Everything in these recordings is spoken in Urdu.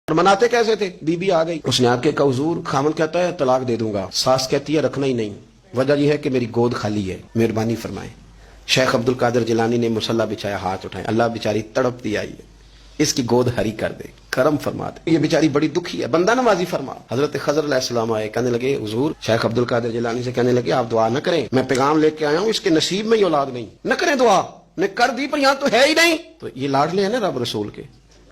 اور مناتے کیسے تھے؟ بی آ گئی، اس نے آ کے کہا حضور خامد کہتا ہے طلاق دے دوں گا، ساس کہتی ہے رکھنا ہی نہیں، وجہ یہ ہے کہ میری گود خالی ہے، مہربانی فرمائیں۔ شیخ عبد القادر جیلانی نے مصلی بچھایا، ہاتھ اٹھائے، اللہ بیچاری تڑپتی آئی ہے، اس کی گود ہری کر دے، کرم فرما دے، یہ بیچاری بڑی دکھی ہے، بندہ نوازی فرما۔ حضرت خضر علیہ السلام آئے، کہنے لگے حضور، شیخ عبد القادر جیلانی سے کہنے لگے آپ دعا نہ کریں، میں پیغام لے کے آیا ہوں، اس کے نصیب میں ہی اولاد نہیں، نہ کریں دعا، نے کر دی پر یہاں تو ہے ہی نہیں۔ تو یہ لاڈلے ہیں نا رب رسول کے،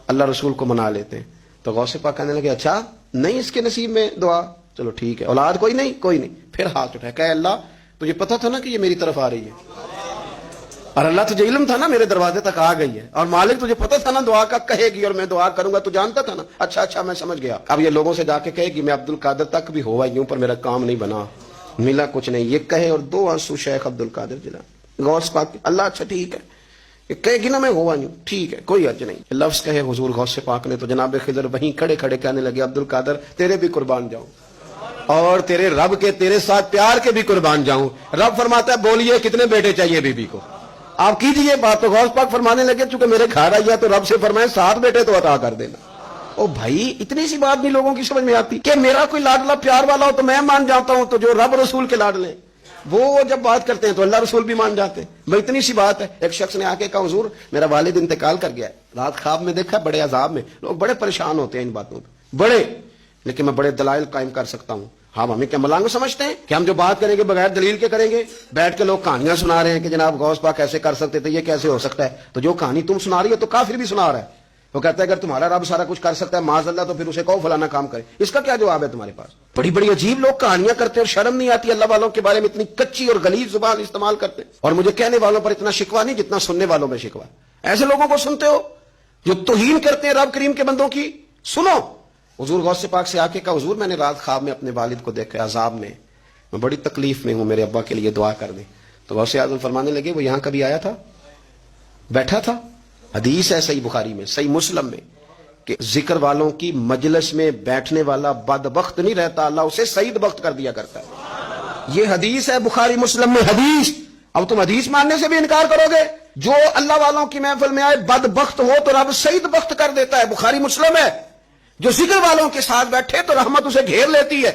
اللہ رسول کو منا لیتے ہیں۔ تو غوث پاک کہنے لگے اچھا نہیں اس کے نصیب میں دعا، چلو ٹھیک ہے، اولاد کوئی نہیں، کوئی نہیں۔ پھر ہاتھ اٹھایا، کہ اللہ تجھے پتا تھا نا کہ یہ میری طرف آ رہی ہے، اور اللہ تجھے علم تھا نا میرے دروازے تک آ گئی ہے، اور مالک تجھے پتا تھا نا دعا کا کہے گی اور میں دعا کروں گا، تو جانتا تھا نا۔ اچھا میں سمجھ گیا، اب یہ لوگوں سے جا کے کہے گی میں عبد القادر تک بھی ہوا یوں پر میرا کام نہیں بنا، ملا کچھ نہیں، یہ کہے اور دو آنسو شیخ عبد القادر جیلانی غوث پاک، اللہ اچھا ٹھیک ہے، کہے گی نا میں ہوا نہیں، ٹھیک ہے کوئی حرج نہیں۔ لفظ کہے حضور غوث پاک نے تو جناب خضر وہیں کھڑے کھڑے کہنے لگے عبد القادر تیرے بھی قربان جاؤں، اور تیرے رب کے تیرے ساتھ پیار کے بھی قربان جاؤں۔ رب فرماتا ہے بولیے کتنے بیٹے چاہیے بی بی کو، آپ کیجئے بات۔ تو غوث پاک فرمانے لگے چونکہ میرے گھر آئی ہے تو رب سے فرمائے 7 بیٹے تو عطا کر دینا۔ او بھائی اتنی سی بات نہیں لوگوں کی سمجھ میں آتی کہ میرا کوئی لاڈلا پیار والا ہو تو میں مان جاتا ہوں، تو جو رب رسول کے لاڈلے وہ جب بات کرتے ہیں تو اللہ رسول بھی مان جاتے ہیں۔ بھائی اتنی سی بات ہے۔ ایک شخص نے آ کے کہا حضور میرا والد انتقال کر گیا ہے، رات خواب میں دیکھا بڑے عذاب میں، لوگ بڑے پریشان ہوتے ہیں ان باتوں پہ بڑے، لیکن میں بڑے دلائل قائم کر سکتا ہوں۔ ہاں ہمیں کیا ملانگ سمجھتے ہیں کہ ہم جو بات کریں گے بغیر دلیل کے کریں گے؟ بیٹھ کے لوگ کہانیاں سنا رہے ہیں کہ جناب غوث پاک ایسے کر سکتے تھے، یہ کیسے ہو سکتا ہے؟ تو جو کہانی تم سنا رہی ہے تو کافر بھی سنا رہا ہے، وہ کہتا ہے اگر تمہارا رب سارا کچھ کر سکتا ہے معاذ اللہ تو پھر اسے کہو فلانا کام کرے، اس کا کیا جواب ہے تمہارے پاس؟ بڑی بڑی عجیب لوگ کہانیاں کرتے ہیں اور شرم نہیں آتی اللہ والوں کے بارے میں، اتنی کچی اور غلیظ زبان استعمال کرتے ہیں، اور مجھے کہنے والوں پر اتنا شکوہ نہیں جتنا سننے والوں میں شکوہ۔ ایسے لوگوں کو سنتے ہو جو توہین کرتے ہیں رب کریم کے بندوں کی؟ سنو، حضور غوث پاک سے آ کے کہا حضور میں نے رات خواب میں اپنے والد کو دیکھا عذاب میں بڑی تکلیف میں ہوں، میرے ابا کے لیے دعا کر دیں۔ تو غوث اعظم فرمانے لگے وہ یہاں کبھی آیا تھا؟ بیٹھا تھا؟ حدیث ہے صحیح بخاری میں، صحیح مسلم میں، کہ ذکر والوں کی مجلس میں بیٹھنے والا بدبخت نہیں رہتا، اللہ اسے سعید بخت کر دیا کرتا ہے۔ یہ حدیث ہے بخاری مسلم میں، حدیث۔ اب تم حدیث ماننے سے بھی انکار کرو گے؟ جو اللہ والوں کی محفل میں آئے بدبخت ہو تو رب سعید بخت کر دیتا ہے، بخاری مسلم ہے۔ جو ذکر والوں کے ساتھ بیٹھے تو رحمت اسے گھیر لیتی ہے۔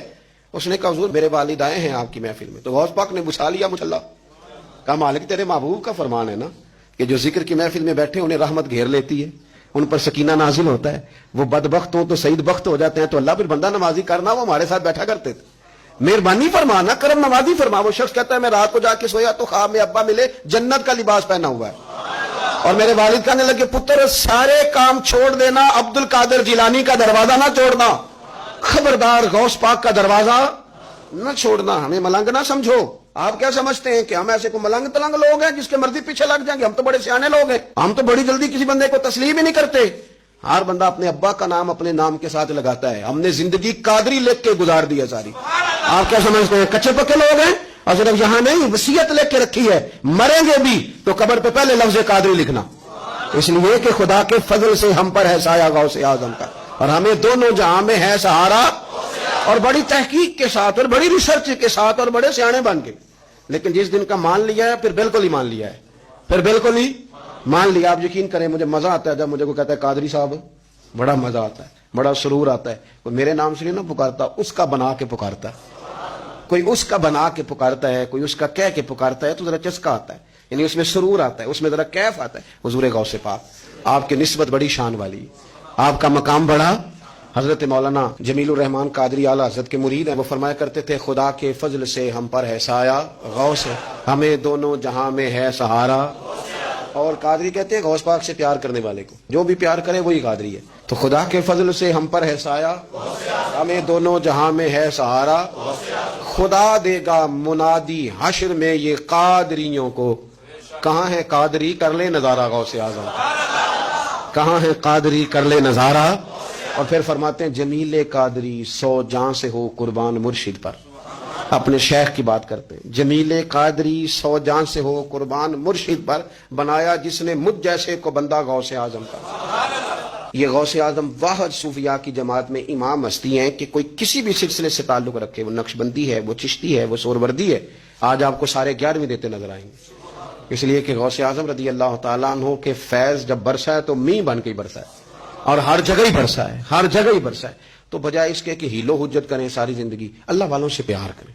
اس نے کہا حضور میرے والد آئے ہیں آپ کی محفل میں، تو غوث پاک نے بچھا لیا مصلی، کہا مالک تیرے محبوب کا فرمان ہے نا کہ جو ذکر کی محفل میں بیٹھے انہیں رحمت گھیر لیتی ہے، ان پر سکینہ نازل ہوتا ہے، وہ بدبخت ہوں تو سعید بخت ہو جاتے ہیں، تو اللہ پھر بندہ نوازی کرنا، وہ ہمارے ساتھ بیٹھا کرتے تھے، مہربانی فرمانا، کرم نوازی فرما۔ وہ شخص کہتا ہے میں رات کو جا کے سویا تو خواب میں ابا ملے جنت کا لباس پہنا ہوا ہے، اور میرے والد کہنے لگے پتر سارے کام چھوڑ دینا، عبد القادر جیلانی کا دروازہ نہ چھوڑنا، خبردار غوث پاک کا دروازہ نہ چھوڑنا، ہمیں ملنگ نہ سمجھو۔ آپ کیا سمجھتے ہیں کہ ہم ایسے کو ملنگ تلنگ لوگ ہیں جس کے مرضی پیچھے لگ جائیں گے؟ ہم تو بڑے سیانے لوگ ہیں، ہم تو بڑی جلدی کسی بندے کو تسلیم ہی نہیں کرتے۔ ہر بندہ اپنے ابا کا نام اپنے نام کے ساتھ لگاتا ہے، ہم نے زندگی قادری لکھ کے گزار دی ہے ساری۔ آپ کیا سمجھتے ہیں کچے پکے لوگ ہیں؟ اور صرف یہاں نہیں وصیت لکھ کے رکھی ہے، مریں گے بھی تو قبر پہ پہلے لفظ قادری لکھنا، اس لیے کہ خدا کے فضل سے ہم پر ہے سایہ غوث اعظم کا، اور ہمیں دونوں جہاں میں ہے سہارا، اور بڑی تحقیق کے ساتھ اور بڑی ریسرچ کے ساتھ اور بڑے سیانے بن کے۔ لیکن جس دن کا مان لیا ہے پھر بالکل ہی مان لیا ہے، پھر بالکل ہی مان لیا۔ آپ یقین کریں مجھے مزہ آتا ہے جب مجھے کوئی کہتا ہے قادری صاحب، بڑا مزہ آتا ہے، بڑا سرور آتا ہے۔ کوئی میرے نام سے نہیں نہ پکارتا، اس کا بنا کے پکارتا ہے، کوئی اس کا بنا کے پکارتا ہے، کوئی اس کا کہہ کے پکارتا ہے، تو ذرا چسکا آتا ہے، یعنی اس میں سرور آتا ہے، اس میں ذرا کیف آتا ہے۔ حضور غوث پاک آپ کی نسبت بڑی شان والی، آپ کا مقام بڑا۔ حضرت مولانا جمیل الرحمان قادری اعلیٰ حضرت کے مرید ہیں، وہ فرمایا کرتے تھے خدا کے فضل سے ہم پر ہے سایہ غوث، ہمیں دونوں جہاں میں ہے سہارا۔ اور قادری کہتے ہیں غوث پاک سے پیار کرنے والے کو جو بھی پیار کرے وہی قادری ہے۔ تو خدا کے فضل سے ہم پر ہے سایہ، ہمیں دونوں جہاں میں ہے سہارا، خدا دے گا منادی حشر میں یہ قادریوں کو، کہاں ہے قادری کر لے نظارہ غوث اعظم، کہاں ہے قادری کر لے نظارہ۔ اور پھر فرماتے ہیں جمیل قادری 100 جاں سے ہو قربان مرشد پر، اپنے شیخ کی بات کرتے ہیں، جمیل قادری 100 جاں سے ہو قربان مرشد پر، بنایا جس نے مجھ جیسے کو بندہ غوث اعظم کا۔ یہ غوث اعظم واحد صوفیاء کی جماعت میں امام ہستی ہیں کہ کوئی کسی بھی سلسلے سے تعلق رکھے، وہ نقشبندی ہے، وہ چشتی ہے، وہ سہروردی ہے، آج آپ کو سارے 11ویں دیتے نظر آئیں گے، اس لیے کہ غوث اعظم رضی اللہ تعالیٰ عنہ کے فیض جب برسا ہے تو می بن کے ہی برسا ہے، اور ہر جگہ ہی برسا ہے، ہر جگہ ہی برسا ہے. تو بجائے اس کے کہ ہیلو حجت کریں ساری زندگی، اللہ والوں سے پیار کریں.